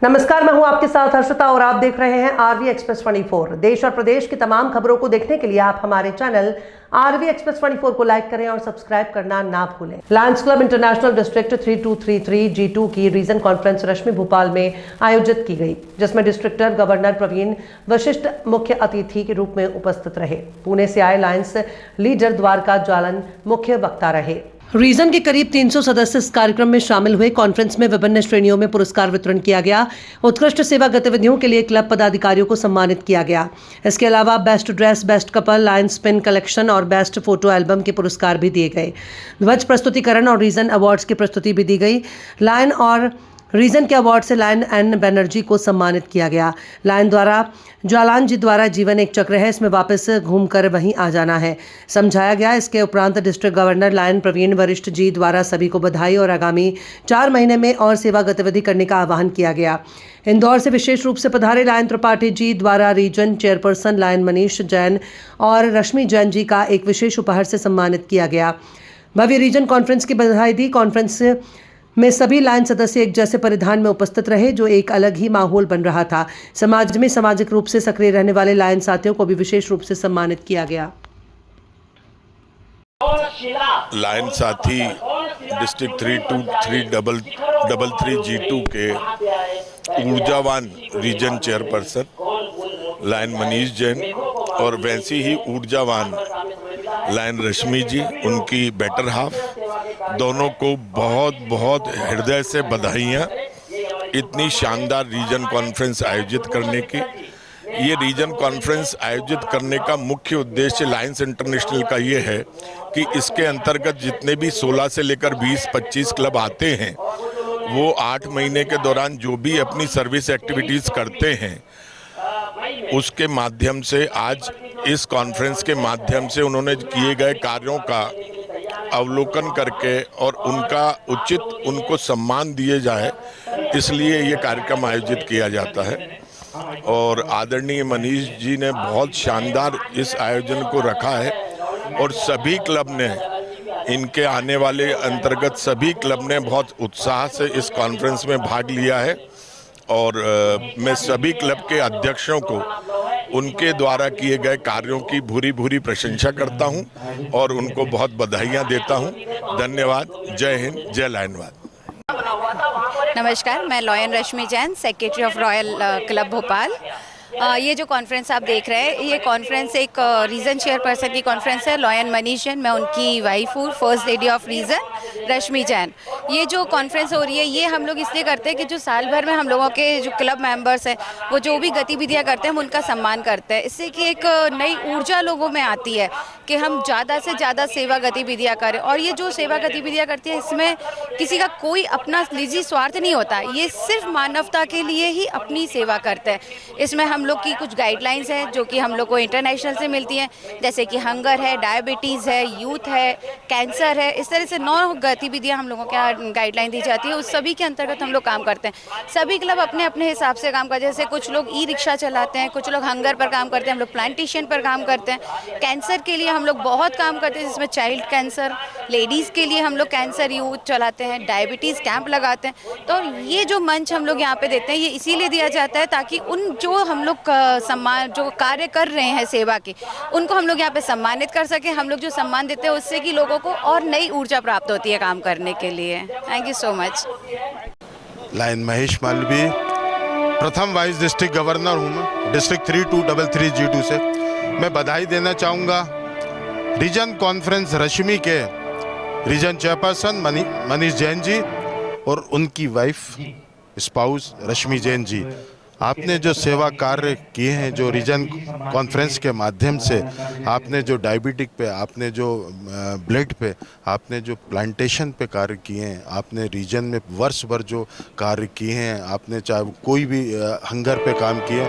नमस्कार, मैं हूं आपके साथ हर्षिता और आप देख रहे हैं आरवी एक्सप्रेस 24। देश और प्रदेश की तमाम खबरों को देखने के लिए आप हमारे चैनल आरवी एक्सप्रेस 24 को लाइक करें और सब्सक्राइब करना ना भूलें। Lions club international district 3233 G2 की रीजन कॉन्फ्रेंस रश्मि भोपाल में आयोजित की गई, जिसमें डिस्ट्रिक्टर गवर्नर प्रवीण वशिष्ठ मुख्य अतिथि के रूप में उपस्थित रहे। पुणे से आए लायंस लीडर द्वारका जालन मुख्य वक्ता रहे। रीजन के करीब 300 सदस्य इस कार्यक्रम में शामिल हुए। कॉन्फ्रेंस में विभिन्न श्रेणियों में पुरस्कार वितरण किया गया। उत्कृष्ट सेवा गतिविधियों के लिए क्लब पदाधिकारियों को सम्मानित किया गया। इसके अलावा best dress, best couple, Lions pin collection और बेस्ट फोटो एल्बम के पुरस्कार भी दिए गए। ध्वज प्रस्तुतिकरण और रीजन अवार्ड्स की प्रस्तुति भी दी गई। लायन और रीजन के अवार्ड से लायन एन बनर्जी को सम्मानित किया गया। लायन द्वारा ज्वालान जी द्वारा जीवन एक चक्र है, इसमें वापस घूमकर वहीं आ जाना है, समझाया गया। इसके उपरांत district governor lion Praveen Vashishtha ji द्वारा सभी को बधाई और आगामी 4 महीने में और सेवा गतिविधि करने का आह्वान किया गया। इंदौर से विशेष रूप से पधारे लायन त्रिपाठी जी द्वारा region chairperson lion Manish Jain और रश्मि जैन जी का एक विशेष उपहार से सम्मानित किया गया। भव्य रीजन कॉन्फ्रेंस की बधाई दी। कॉन्फ्रेंस में सभी लायन सदस्य एक जैसे परिधान में उपस्थित रहे, जो एक अलग ही माहौल बन रहा था। समाज में सामाजिक रूप से सक्रिय रहने वाले लायन साथियों को भी विशेष रूप से सम्मानित किया गया। लायन साथी डिस्ट्रिक्ट 3233 G2 के ऊर्जावान region chairperson lion Manish Jain और वैसी ही ऊर्जावान लायन रश्मि जी, उनकी बेटर हाफ, दोनों को बहुत बहुत हृदय से बधाइयाँ इतनी शानदार रीजन कॉन्फ्रेंस आयोजित करने की। ये रीजन कॉन्फ्रेंस आयोजित करने का मुख्य उद्देश्य लायंस इंटरनेशनल का ये है कि इसके अंतर्गत जितने भी 16 से लेकर 20-25 क्लब आते हैं, वो 8 महीने के दौरान जो भी अपनी सर्विस एक्टिविटीज़ करते हैं, उसके माध्यम से आज इस कॉन्फ्रेंस के माध्यम से उन्होंने किए गए कार्यों का अवलोकन करके और उनका उचित उनको सम्मान दिए जाए, इसलिए ये कार्यक्रम आयोजित किया जाता है। और आदरणीय मनीष जी ने बहुत शानदार इस आयोजन को रखा है और सभी क्लब ने, इनके आने वाले अंतर्गत सभी क्लब ने बहुत उत्साह से इस कॉन्फ्रेंस में भाग लिया है। और मैं सभी क्लब के अध्यक्षों को उनके द्वारा किए गए कार्यों की भूरी भूरी प्रशंसा करता हूं और उनको बहुत बधाइयां देता हूं। धन्यवाद। जय हिंद, जय लायनवाद। नमस्कार, मैं lion Rashmi Jain, secretary of royal club Bhopal. ये जो कॉन्फ्रेंस आप देख रहे हैं, ये कॉन्फ्रेंस एक रीजन चेयरपर्सन की कॉन्फ्रेंस है। लॉयन मनीष जैन, मैं उनकी वाइफ हूँ, फर्स्ट लेडी ऑफ रीजन रश्मि जैन। ये जो कॉन्फ्रेंस हो रही है, ये हम लोग इसलिए करते हैं कि जो साल भर में हम लोगों के जो क्लब मेंबर्स हैं, वो जो भी गतिविधियाँ करते हैं, हम उनका सम्मान करते हैं। इससे कि एक नई ऊर्जा लोगों में आती है कि हम ज़्यादा से ज़्यादा सेवा गतिविधियाँ करें। और ये जो सेवा गतिविधियाँ करती है, इसमें किसी का कोई अपना निजी स्वार्थ नहीं होता, ये सिर्फ मानवता के लिए ही अपनी सेवा करते हैं। इसमें हम लोग की कुछ गाइडलाइंस हैं जो कि हम लोग को इंटरनेशनल से मिलती हैं, जैसे कि हंगर है, डायबिटीज़ है, यूथ है, कैंसर है। इस तरह से 9 गतिविधियां हम लोगों के यहाँ गाइडलाइन दी जाती है। उस सभी के अंतर्गत हम लोग काम करते हैं। सभी क्लब अपने अपने हिसाब से काम करते हैं। जैसे कुछ लोग ई रिक्शा चलाते हैं, कुछ लोग हंगर पर काम करते हैं, हम लोग प्लांटेशन पर काम करते हैं। कैंसर के लिए हम लोग बहुत काम करते हैं, जिसमें चाइल्ड कैंसर, लेडीज़ के लिए हम लोग कैंसर यूथ चलाते हैं, डायबिटीज़ कैंप लगाते हैं। तो ये जो मंच हम लोग यहाँ पे देते हैं, ये इसीलिए दिया जाता है ताकि उन जो हम लोग सम्मान, जो कार्य कर रहे हैं सेवा के, उनको हम लोग यहाँ पे सम्मानित कर सकें। हम लोग जो सम्मान देते हैं, उससे कि लोगों को और नई ऊर्जा प्राप्त होती है काम करने के लिए। Thank you so much. Lion Mahesh Malvi, प्रथम वाइस डिस्ट्रिक्ट गवर्नर हूँ मैं, डिस्ट्रिक्ट 3233 G2 से। मैं बधाई देना चाहूँगा रीजन कॉन्फ्रेंस रश्मि के रीजन चेयरपर्सन मनीष जैन जी और उनकी वाइफ स्पाउस रश्मि जैन जी। आपने जो सेवा कार्य किए हैं, जो रीजन कॉन्फ्रेंस के माध्यम से आपने जो डायबिटिक पे, आपने जो ब्लड पे, आपने जो प्लांटेशन पे कार्य किए हैं, आपने रीजन में वर्ष भर जो कार्य किए हैं, आपने चाहे कोई भी हंगर पे काम किए,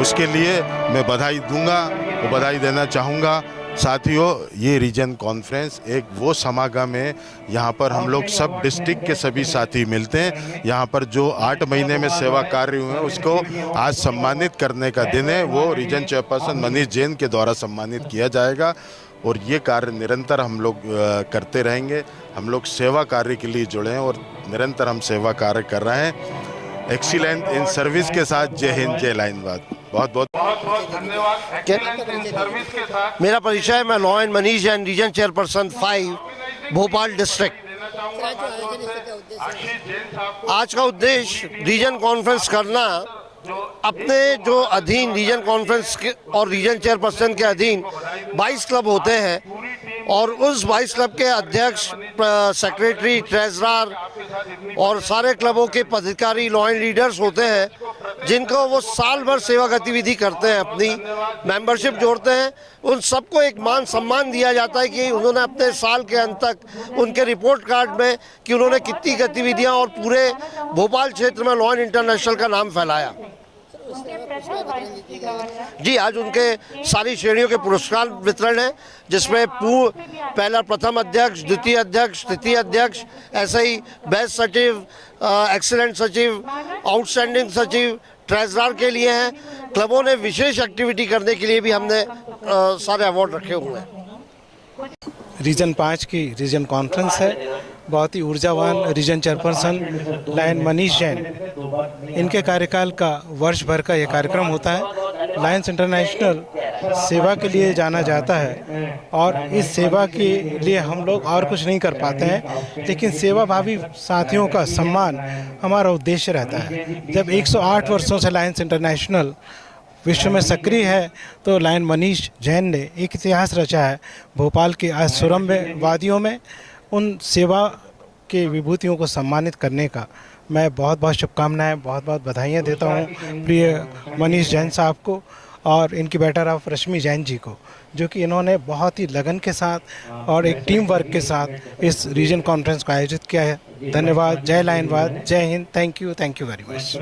उसके लिए मैं बधाई दूंगा, वो बधाई देना चाहूँगा। साथियों, ये रीजन कॉन्फ्रेंस एक वो समागम है, यहाँ पर हम लोग सब डिस्ट्रिक्ट के सभी साथी मिलते हैं। यहाँ पर जो 8 महीने में सेवा कार्य हुए हैं, उसको आज सम्मानित करने का दिन है। वो रीजन चेयरपर्सन मनीष जैन के द्वारा सम्मानित किया जाएगा और ये कार्य निरंतर हम लोग करते रहेंगे। हम लोग सेवा कार्य के लिए जुड़े हैं और निरंतर हम सेवा कार्य कर रहे हैं। एक्सीलेंट इन सर्विस के साथ जय हिंद जय लाइनवाद। बहुत बहुत मेरा परिचय है, मैं lion Manish Jain, region chairperson 5 Bhopal district. आज का उद्देश्य रीजन कॉन्फ्रेंस करना, अपने जो अधीन रीजन कॉन्फ्रेंस के और रीजन चेयरपर्सन के अधीन 22 क्लब होते हैं और उस 22 क्लब के अध्यक्ष, सेक्रेटरी, ट्रेजरर और सारे क्लबों के पदाधिकारी, लॉयन लीडर्स होते हैं जिनको वो साल भर सेवा गतिविधि करते हैं, अपनी मेंबरशिप जोड़ते हैं। उन सबको एक मान सम्मान दिया जाता है कि उन्होंने अपने साल के अंत तक उनके रिपोर्ट कार्ड में कि उन्होंने कितनी गतिविधियां और पूरे भोपाल क्षेत्र में लॉयन इंटरनेशनल का नाम फैलाया। जी, आज उनके सारी श्रेणियों के पुरस्कार वितरण है, जिसमें पहला प्रथम अध्यक्ष, द्वितीय अध्यक्ष, तृतीय अध्यक्ष, ऐसे ही बेस्ट सचिव, एक्सीलेंट सचिव, आउटस्टैंडिंग सचिव, ट्रेजरर के लिए हैं। क्लबों ने विशेष एक्टिविटी करने के लिए भी हमने सारे अवार्ड रखे हुए हैं। रीजन 5 की रीजन कॉन्फ्रेंस है। बहुत ही ऊर्जावान region chairperson lion Manish Jain, इनके कार्यकाल का वर्ष भर का ये कार्यक्रम होता है। लायंस इंटरनेशनल सेवा के लिए जाना जाता है और इस सेवा के लिए हम लोग और कुछ नहीं कर पाते हैं, लेकिन सेवाभावी साथियों का सम्मान हमारा उद्देश्य रहता है। जब 108 वर्षों से लायंस इंटरनेशनल विश्व में सक्रिय है, तो लायन मनीष जैन ने एक इतिहास रचा है भोपाल के आज सुरम्य वादियों में। उन सेवा के विभूतियों को सम्मानित करने का मैं बहुत बहुत शुभकामनाएं, बहुत बहुत बधाइयाँ देता हूँ प्रिय मनीष जैन साहब को और इनकी बेटर ऑफ रश्मि जैन जी को, जो कि इन्होंने बहुत ही लगन के साथ और एक टीम वर्क के साथ इस रीजन कॉन्फ्रेंस को आयोजित किया है। धन्यवाद। जय लाइनवाद, जय Hind. Thank you very much.